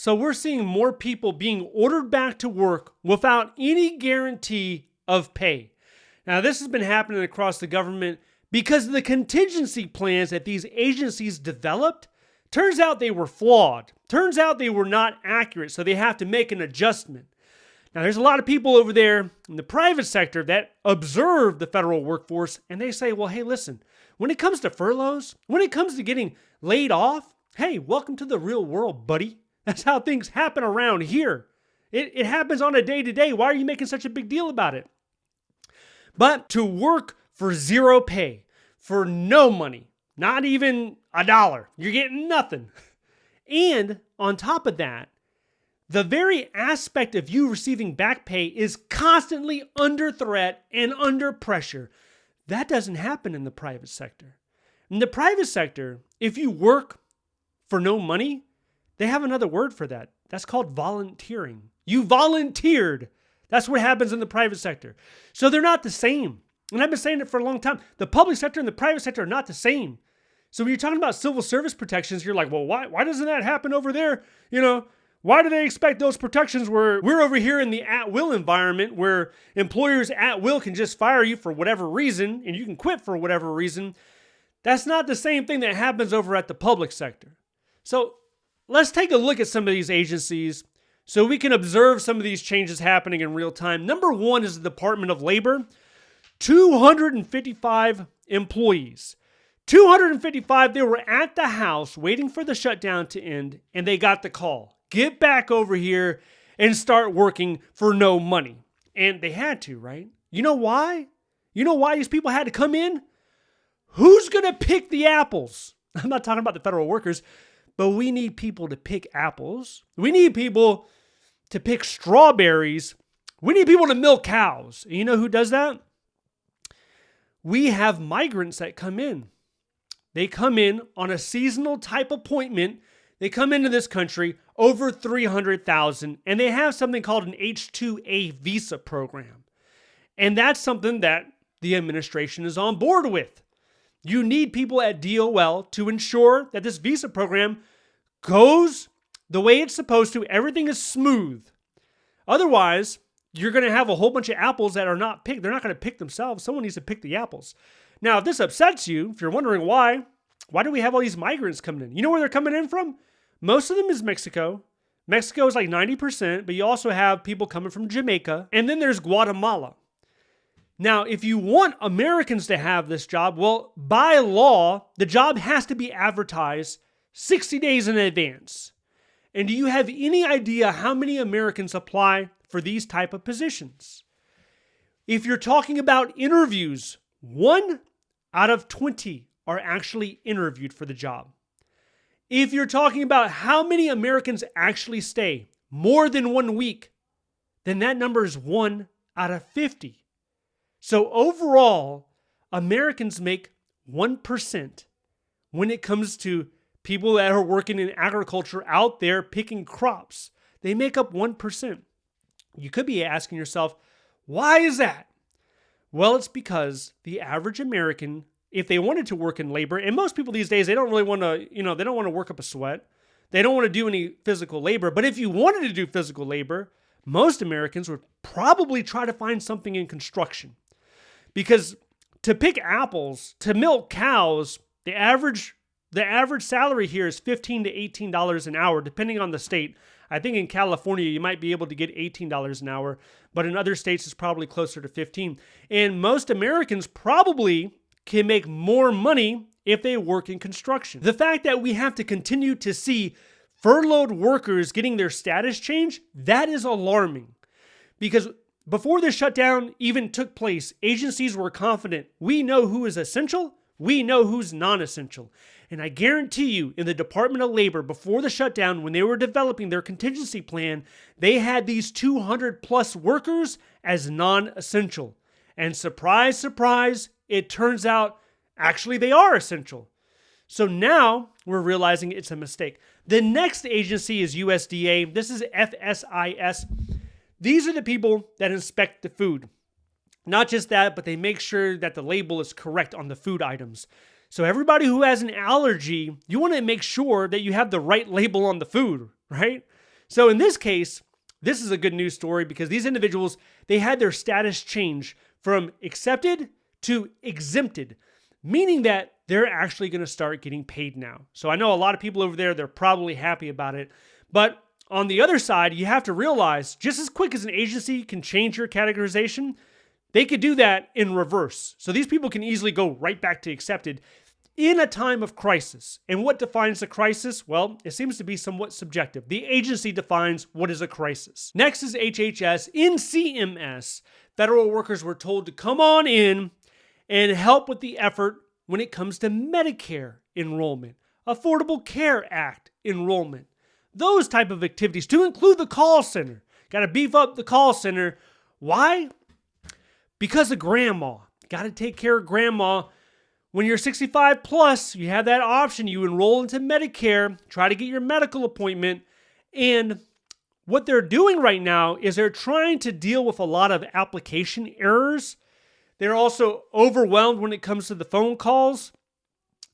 So we're seeing more people being ordered back to work without any guarantee of pay. Now, this has been happening across the government because the contingency plans that these agencies developed, turns out they were flawed. Turns out they were not accurate, so they have to make an adjustment. Now, there's a lot of people over there in the private sector that observe the federal workforce, and they say, well, hey, listen, when it comes to furloughs, when it comes to getting laid off, hey, welcome to the real world, buddy. That's how things happen around here. It happens on a day-to-day. Why are you making such a big deal about it? But to work for zero pay, for no money, not even $1, you're getting nothing. And on top of that, the very aspect of you receiving back pay is constantly under threat and under pressure. That doesn't happen in the private sector. In the private sector, if you work for no money, they have another word for that. That's called volunteering. You volunteered. That's what happens in the private sector. So they're not the same. And I've been saying it for a long time. The public sector and the private sector are not the same. So when you're talking about civil service protections, you're like, well, why doesn't that happen over there? Why do they expect those protections where we're over here in the at-will environment where employers at will can just fire you for whatever reason and you can quit for whatever reason? That's not the same thing that happens over at the public sector. So let's take a look at some of these agencies so we can observe some of these changes happening in real time. Number one is the Department of Labor. 255 employees. 255, they were at the house waiting for the shutdown to end, and they got the call. Get back over here and start working for no money. And they had to, right? You know why? You know why these people had to come in? Who's going to pick the apples? I'm not talking about the federal workers, but we need people to pick apples. We need people to pick strawberries. We need people to milk cows. And you know who does that? We have migrants that come in. They come in on a seasonal type appointment. They come into this country, over 300,000, and they have something called an H-2A visa program. And that's something that the administration is on board with. You need people at DOL to ensure that this visa program goes the way it's supposed to. Everything is smooth. Otherwise, you're going to have a whole bunch of apples that are not picked. They're not going to pick themselves. Someone needs to pick the apples. Now, if this upsets you, if you're wondering why do we have all these migrants coming in? You know where they're coming in from? Most of them is Mexico. Mexico is like 90%, but you also have people coming from Jamaica. And then there's Guatemala. Now, if you want Americans to have this job, well, by law, the job has to be advertised 60 days in advance. And do you have any idea how many Americans apply for these type of positions? If you're talking about interviews, 1 out of 20 are actually interviewed for the job. If you're talking about how many Americans actually stay more than 1 week, then that number is 1 out of 50. So overall, Americans make 1% when it comes to people that are working in agriculture out there picking crops. They make up 1%. You could be asking yourself, why is that? Well, it's because the average American, if they wanted to work in labor, and most people these days, they don't really want to, they don't want to work up a sweat. They don't want to do any physical labor. But if you wanted to do physical labor, most Americans would probably try to find something in construction. Because to pick apples, to milk cows, the average salary here is $15 to $18 an hour, depending on the state. I think in California, you might be able to get $18 an hour, but in other states, it's probably closer to $15. And most Americans probably can make more money if they work in construction. The fact that we have to continue to see furloughed workers getting their status changed, that is alarming. Because before this shutdown even took place, agencies were confident. We know who is essential. We know who's non-essential. And I guarantee you, in the Department of Labor, before the shutdown, when they were developing their contingency plan, they had these 200 plus workers as non-essential. And surprise, surprise, it turns out actually they are essential. So now we're realizing it's a mistake. The next agency is USDA. This is FSIS. These are the people that inspect the food. Not just that, but they make sure that the label is correct on the food items. So everybody who has an allergy, you want to make sure that you have the right label on the food, right? So in this case, this is a good news story because these individuals, they had their status change from accepted to exempted, meaning that they're actually going to start getting paid now. So I know a lot of people over there, they're probably happy about it. But on the other side, you have to realize just as quick as an agency can change your categorization, they could do that in reverse. So these people can easily go right back to accepted in a time of crisis. And what defines a crisis? Well, it seems to be somewhat subjective. The agency defines what is a crisis. Next is HHS. In CMS, federal workers were told to come on in and help with the effort when it comes to Medicare enrollment, Affordable Care Act enrollment, those type of activities, to include the call center. Got to beef up the call center. Why? Because of grandma. Got to take care of grandma. When you're 65 plus, you have that option. You enroll into Medicare, try to get your medical appointment. And what they're doing right now is they're trying to deal with a lot of application errors. They're also overwhelmed when it comes to the phone calls,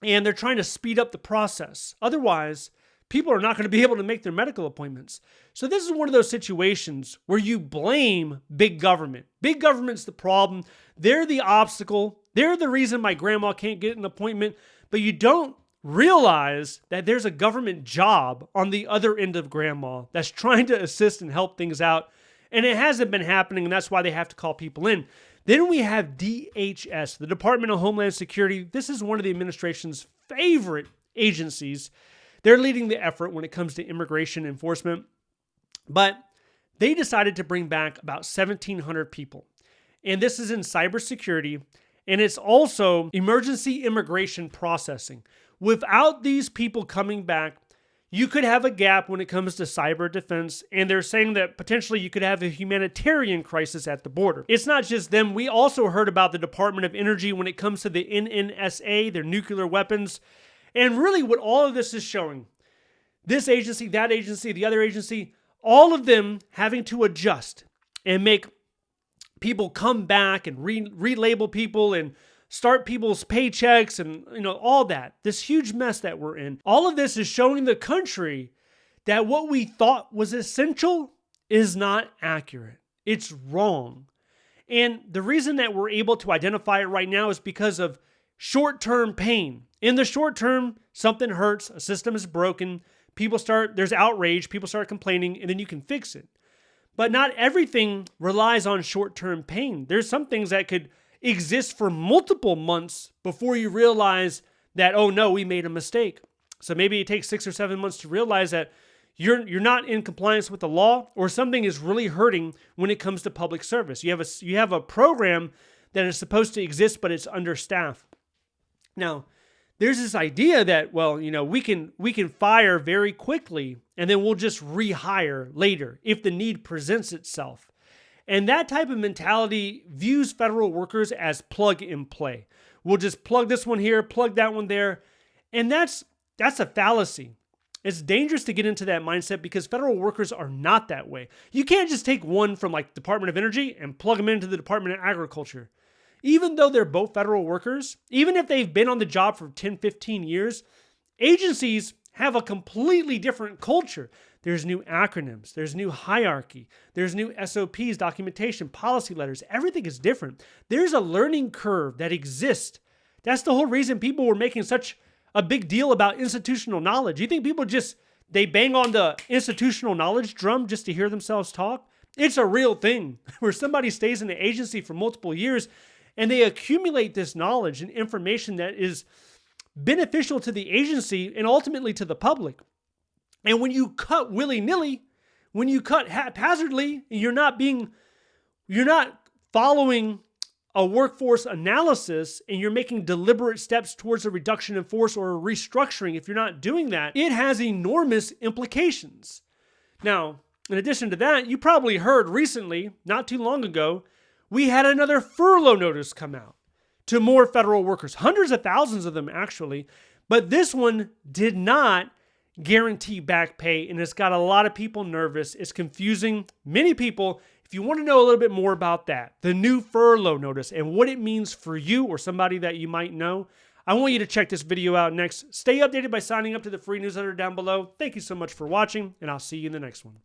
and they're trying to speed up the process. Otherwise, people are not going to be able to make their medical appointments. So this is one of those situations where you blame big government. Big government's the problem. They're the obstacle. They're the reason my grandma can't get an appointment. But you don't realize that there's a government job on the other end of grandma that's trying to assist and help things out. And it hasn't been happening, and that's why they have to call people in. Then we have DHS, the Department of Homeland Security. This is one of the administration's favorite agencies. They're leading the effort when it comes to immigration enforcement. But they decided to bring back about 1,700 people. And this is in cybersecurity, and it's also emergency immigration processing. Without these people coming back, you could have a gap when it comes to cyber defense, and they're saying that potentially you could have a humanitarian crisis at the border. It's not just them. We also heard about the Department of Energy when it comes to the NNSA, their nuclear weapons. And really what all of this is showing, this agency, that agency, the other agency, all of them having to adjust and make people come back and relabel people and start people's paychecks and all that. This huge mess that we're in. All of this is showing the country that what we thought was essential is not accurate. It's wrong. And the reason that we're able to identify it right now is because of short-term pain. In the short term, something hurts, a system is broken, there's outrage, people start complaining, and then you can fix it. But not everything relies on short-term pain. There's some things that could exist for multiple months before you realize that, oh no, we made a mistake. So maybe it takes 6 or 7 months to realize that you're not in compliance with the law, or something is really hurting when it comes to public service. You have a program that is supposed to exist, but it's understaffed. Now, there's this idea that, well, we can fire very quickly and then we'll just rehire later if the need presents itself. And that type of mentality views federal workers as plug and play. We'll just plug this one here, plug that one there. And that's a fallacy. It's dangerous to get into that mindset because federal workers are not that way. You can't just take one from like Department of Energy and plug them into the Department of Agriculture. Even though they're both federal workers, even if they've been on the job for 10, 15 years, agencies have a completely different culture. There's new acronyms, there's new hierarchy, there's new SOPs, documentation, policy letters. Everything is different. There's a learning curve that exists. That's the whole reason people were making such a big deal about institutional knowledge. You think people they bang on the institutional knowledge drum just to hear themselves talk? It's a real thing where somebody stays in the agency for multiple years and they accumulate this knowledge and information that is beneficial to the agency and ultimately to the public. And when you cut willy-nilly, when you cut haphazardly, you're not following a workforce analysis and you're making deliberate steps towards a reduction in force or a restructuring. If you're not doing that, it has enormous implications. Now, in addition to that, you probably heard recently, not too long ago, we had another furlough notice come out to more federal workers, hundreds of thousands of them actually, but this one did not guarantee back pay, and it's got a lot of people nervous. It's confusing many people. If you want to know a little bit more about that, the new furlough notice and what it means for you or somebody that you might know, I want you to check this video out next. Stay updated by signing up to the free newsletter down below. Thank you so much for watching, and I'll see you in the next one.